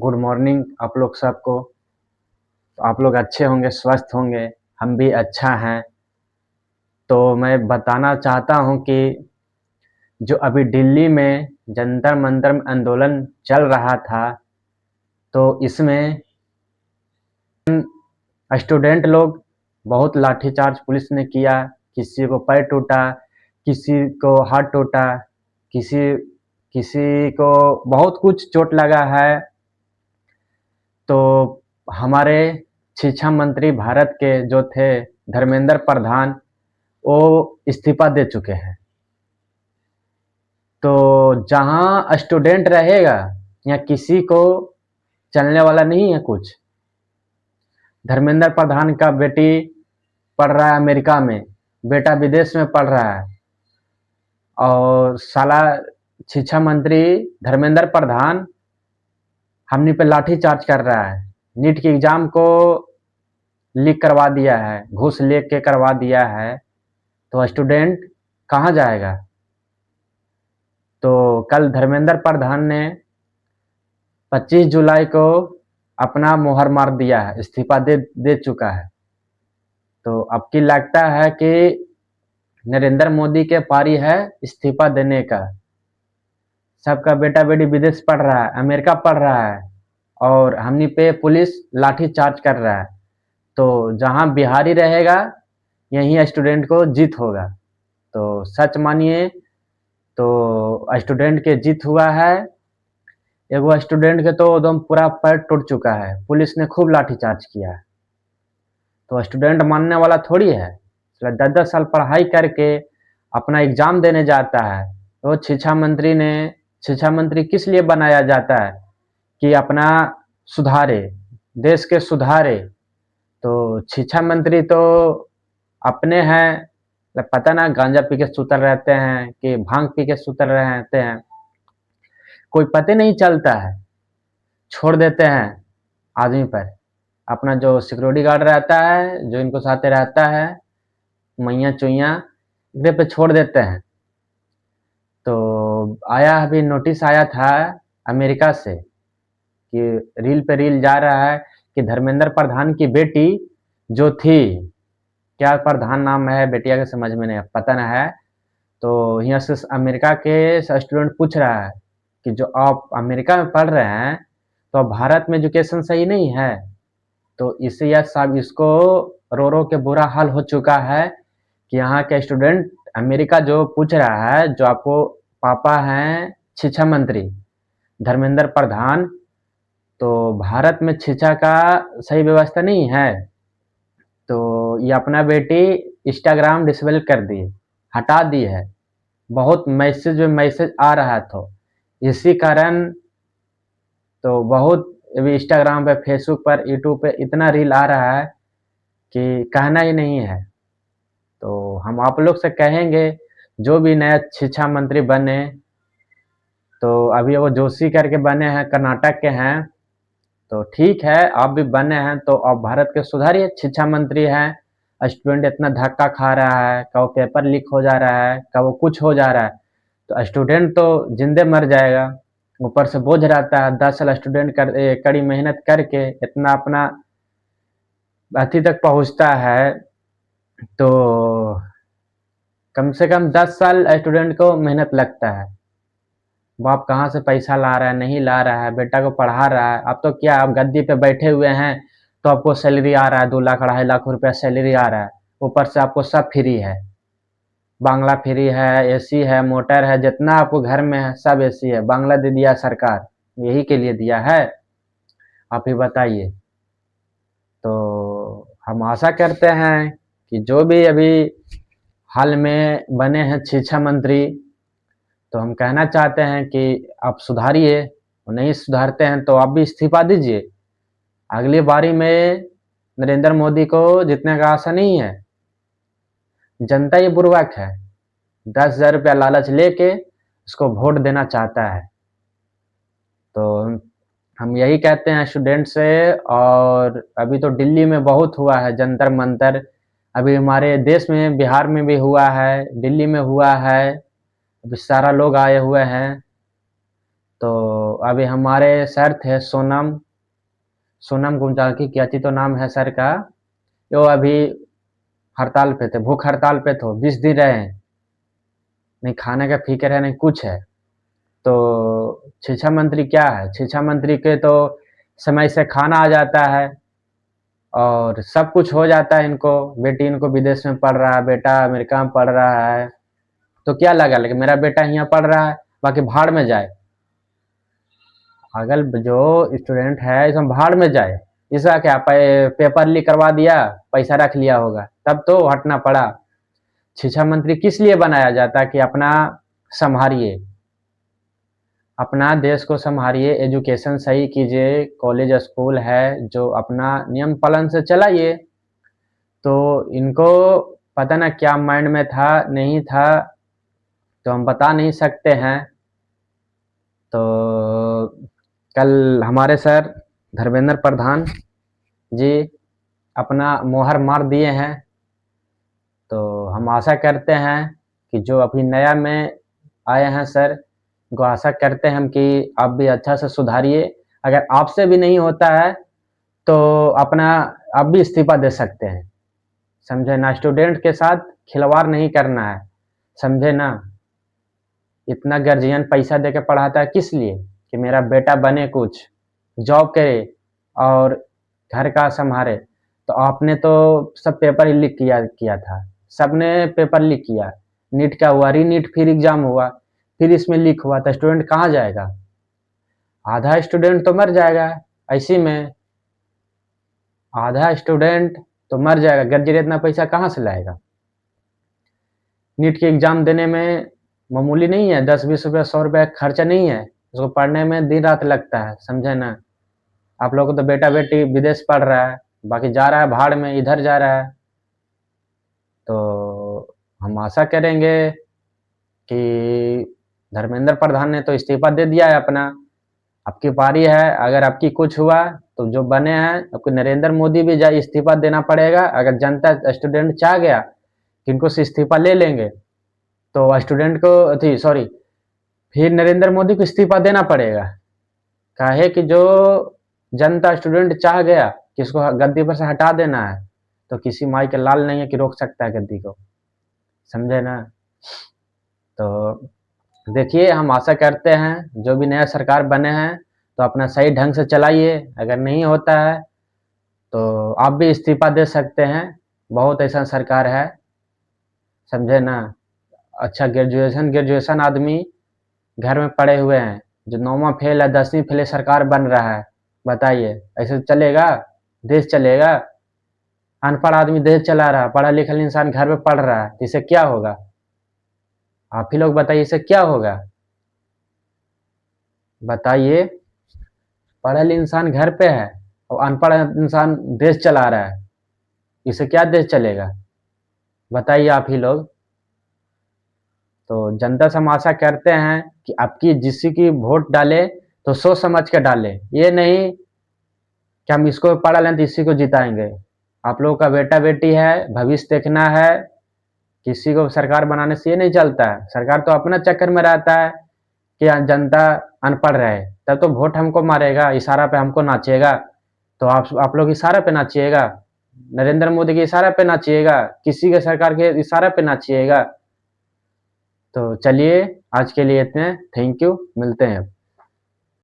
Good morning आप लोग सबको। तो आप लोग अच्छे होंगे, स्वस्थ होंगे, हम भी अच्छा हैं। तो मैं बताना चाहता हूँ कि जो अभी दिल्ली में जंतर मंतर में आंदोलन चल रहा था, तो इसमें स्टूडेंट लोग बहुत लाठीचार्ज पुलिस ने किया। किसी को पैर टूटा, किसी को हाथ टूटा, किसी किसी को बहुत कुछ चोट लगा है। तो हमारे शिक्षा मंत्री भारत के जो थे धर्मेंद्र प्रधान, वो इस्तीफा दे चुके हैं। तो जहाँ स्टूडेंट रहेगा या किसी को चलने वाला नहीं है कुछ। धर्मेंद्र प्रधान का बेटी पढ़ रहा है अमेरिका में, बेटा विदेश में पढ़ रहा है, और साला शिक्षा मंत्री धर्मेंद्र प्रधान हमनी पे लाठी चार्ज कर रहा है। नीट के एग्जाम को लीक करवा दिया है, घूस लेके करवा दिया है। तो स्टूडेंट कहाँ जाएगा? तो कल धर्मेंद्र प्रधान ने 25 जुलाई को अपना मोहर मार दिया है, इस्तीफा दे चुका है। तो अब की लगता है कि नरेंद्र मोदी के पारी है इस्तीफा देने का। सबका बेटा बेटी विदेश पढ़ रहा है, अमेरिका पढ़ रहा है, और हमनी पे पुलिस लाठी चार्ज कर रहा है। तो जहाँ बिहारी रहेगा यहीं स्टूडेंट को जीत होगा। तो सच मानिए, तो स्टूडेंट के जीत हुआ है। एगो स्टूडेंट के तो एकदम पूरा पैर टूट चुका है, पुलिस ने खूब लाठीचार्ज किया है। तो स्टूडेंट मानने वाला थोड़ी है। 10-10 साल पढ़ाई करके अपना एग्जाम देने जाता है। तो शिक्षा मंत्री किस लिए बनाया जाता है? कि अपना सुधारे, देश के सुधारे। तो शिक्षा मंत्री तो अपने हैं, पता ना गांजा पी के सुतर रहते हैं कि भांग पी के सुतर रहते हैं, कोई पता नहीं चलता है। छोड़ देते हैं आदमी पर। अपना जो सिक्योरिटी गार्ड रहता है, जो इनको साथ रहता है, मैया चुईया, इधर पे छोड़ देते हैं। तो अभी नोटिस आया था अमेरिका से कि रील पे रील जा रहा है कि धर्मेंद्र प्रधान की बेटी जो थी, क्या प्रधान नाम है बेटिया के समझ में नहीं पता ना है। तो यहाँ से अमेरिका के स्टूडेंट पूछ रहा है कि जो आप अमेरिका में पढ़ रहे हैं, तो अब भारत में एजुकेशन सही नहीं है। तो इससे यह सब इसको रो रो के बुरा हाल हो चुका है कि यहाँ के स्टूडेंट अमेरिका जो पूछ रहा है, जो आपको पापा हैं शिक्षा मंत्री धर्मेंद्र प्रधान, तो भारत में शिक्षा का सही व्यवस्था नहीं है। तो ये अपना बेटी इंस्टाग्राम डिसेबल कर दी, हटा दी है। बहुत मैसेज आ रहा था, इसी कारण तो बहुत अभी इंस्टाग्राम पे, फेसबुक पर, यूट्यूब पे इतना रील आ रहा है कि कहना ही नहीं है। तो हम आप लोग से कहेंगे, जो भी नया शिक्षा मंत्री बने, तो अभी वो जोशी करके बने हैं, कर्नाटक के हैं, तो ठीक है, आप भी बने हैं तो आप भारत के सुधारिए। शिक्षा मंत्री हैं, स्टूडेंट इतना धक्का खा रहा है, कब पेपर लीक हो जा रहा है, कब वो कुछ हो जा रहा है, तो स्टूडेंट तो जिंदे मर जाएगा। ऊपर से बोझ रहता है, 10 साल स्टूडेंट कड़ी मेहनत करके इतना अपना अथी तक पहुंचता है। तो कम से कम 10 साल स्टूडेंट को मेहनत लगता है। बाप कहाँ से पैसा ला रहा है, नहीं ला रहा है, बेटा को पढ़ा रहा है। अब तो क्या, आप गद्दी पे बैठे हुए हैं तो आपको सैलरी आ रहा है, 2 लाख 2.5 लाख रुपया सैलरी आ रहा है। ऊपर से आपको सब फ्री है, बांग्ला फ्री है, एसी है, मोटर है, जितना आपको घर में है सब एसी है। बांग्ला दे दिया सरकार, यही के लिए दिया है, आप ही बताइए। तो हम आशा करते हैं कि जो भी अभी हाल में बने हैं शिक्षा मंत्री, तो हम कहना चाहते हैं कि आप सुधारिए। और नहीं सुधारते हैं तो आप भी इस्तीफा दीजिए। अगली बारी में नरेंद्र मोदी को जीतने का आशा नहीं है। जनता ये बुर्बक है, 10,000 रुपया लालच लेके उसको वोट देना चाहता है। तो हम यही कहते हैं स्टूडेंट से। और अभी तो दिल्ली में बहुत हुआ है जंतर मंतर, अभी हमारे देश में बिहार में भी हुआ है, दिल्ली में हुआ है, अभी सारा लोग आए हुए हैं। तो अभी हमारे सर थे सोनम सोनम गुंजाल की क्या थी तो नाम है सर का, वो अभी हड़ताल पे थे, भूख हड़ताल पे थे, 20 दिन रहे हैं, नहीं खाने का फिक्र है नहीं कुछ है। तो शिक्षा मंत्री क्या है, शिक्षा मंत्री के तो समय से खाना आ जाता है और सब कुछ हो जाता है इनको, बेटी इनको विदेश में पढ़ रहा है, बेटा अमेरिका में पढ़ रहा है, तो क्या लगा लेकिन मेरा बेटा यहाँ पढ़ रहा है, बाकी भाड़ में जाए। अगर जो स्टूडेंट है इसमें भाड़ में जाए, इसका क्या पेपर लीक करवा दिया, पैसा रख लिया होगा, तब तो हटना पड़ा। शिक्षा मंत्री किस लिए बनाया जाता है कि अपना संभालिए, अपना देश को संभालिए, एजुकेशन सही कीजिए, कॉलेज स्कूल है जो अपना नियम पालन से चलाइए। तो इनको पता ना क्या माइंड में था नहीं था, तो हम बता नहीं सकते हैं। तो कल हमारे सर धर्मेंद्र प्रधान जी अपना मोहर मार दिए हैं, तो हम आशा करते हैं कि जो अभी नया में आए हैं सर, उनको आशा करते हैं हम कि आप भी अच्छा से सुधारिए। अगर आपसे भी नहीं होता है तो अपना आप भी इस्तीफा दे सकते हैं, समझे ना, स्टूडेंट के साथ खिलवाड़ नहीं करना है, समझे ना। इतना गार्जियन पैसा दे के पढ़ाता है किस लिए, कि मेरा बेटा बने, कुछ जॉब करे और घर का संभाले। तो आपने तो सब पेपर ही लीक किया किया था, सबने पेपर लीक किया, नीट का हुआ, री नीट फिर एग्जाम हुआ, फिर इसमें लीक हुआ, तो स्टूडेंट कहाँ जाएगा, आधा स्टूडेंट तो मर जाएगा ऐसी में, आधा स्टूडेंट तो मर जाएगा, गार्जियन इतना पैसा कहाँ से लाएगा। नीट के एग्जाम देने में मामूली नहीं है, 10-20 रुपया 100 रुपया खर्चा नहीं है, उसको पढ़ने में दिन रात लगता है, समझे ना। आप लोगों को तो बेटा बेटी विदेश पढ़ रहा है, बाकी जा रहा है भाड़ में, इधर जा रहा है। तो हम आशा करेंगे कि धर्मेंद्र प्रधान ने तो इस्तीफा दे दिया है अपना, आपकी पारी है, अगर आपकी कुछ हुआ तो जो बने हैं आपको नरेंद्र मोदी भी जाए इस्तीफा देना पड़ेगा। अगर जनता स्टूडेंट चाह गया कि इनको से इस्तीफा ले लेंगे, तो स्टूडेंट को थी सॉरी फिर नरेंद्र मोदी को इस्तीफा देना पड़ेगा। काहे कि जो जनता स्टूडेंट चाह गया कि इसको गद्दी पर से हटा देना है, तो किसी माई के लाल नहीं है कि रोक सकता है गद्दी को, समझे ना। तो देखिए हम आशा करते हैं जो भी नया सरकार बने हैं तो अपना सही ढंग से चलाइए, अगर नहीं होता है तो आप भी इस्तीफा दे सकते हैं, बहुत ऐसा सरकार है, समझे ना। अच्छा ग्रेजुएशन आदमी घर में पड़े हुए हैं, जो 9वां फेल है 10वीं फेल है, सरकार बन रहा है, बताइए ऐसे चलेगा, देश चलेगा। अनपढ़ आदमी देश चला रहा है, पढ़ा लिखा इंसान घर में पढ़ रहा है, इससे क्या होगा, आप ही लोग बताइए इससे क्या होगा, बताइए। पढ़ा लिखा इंसान घर पे है और अनपढ़ इंसान देश चला रहा है, इससे क्या देश चलेगा, बताइए आप ही लोग। तो जनता से हम आशा करते हैं कि आपकी जिसी की वोट डाले तो सोच समझ के डाले, ये नहीं कि हम इसको पढ़ा लें तो इसी को जिताएंगे। आप लोगों का बेटा बेटी है, भविष्य देखना है, किसी को सरकार बनाने से ये नहीं चलता है। सरकार तो अपना चक्कर में रहता है कि जनता अनपढ़ रहे, तब तो वोट हमको मारेगा, इशारा पे हमको नाचेगा। तो आप लोग इशारा पे नाचिएगा, नरेंद्र मोदी के इशारा पे नाचिएगा, किसी के सरकार के इशारा पे नाचिएगा। तो चलिए आज के लिए इतने, थैंक यू, मिलते हैं।